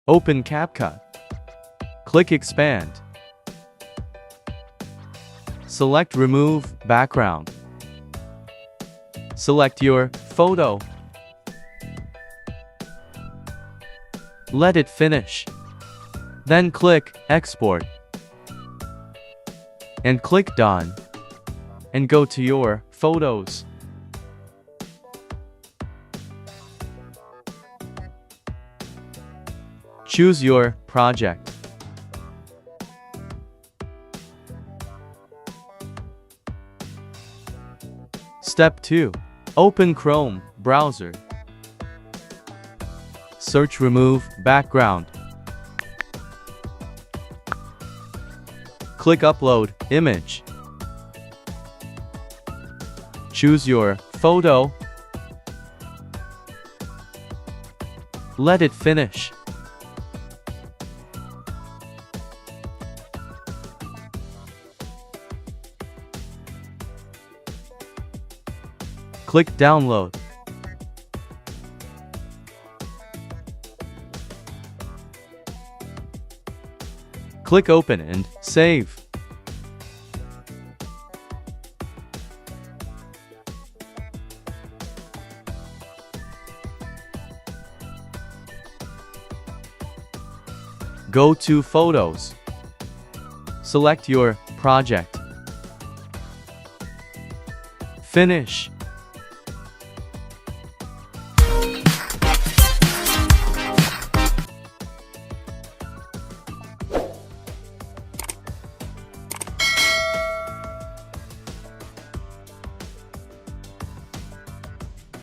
Open CapCut. Click Expand. Select Remove Background. Select your photo. Let it finish. Then click Export. And click Done. And go to your Photos. Choose your project. Step 2. Open Chrome browser. Search Remove Background. Click Upload Image. Choose your photo. Let it finish. Click Download. Click Open and Save. Go to Photos. Select your project. Finish.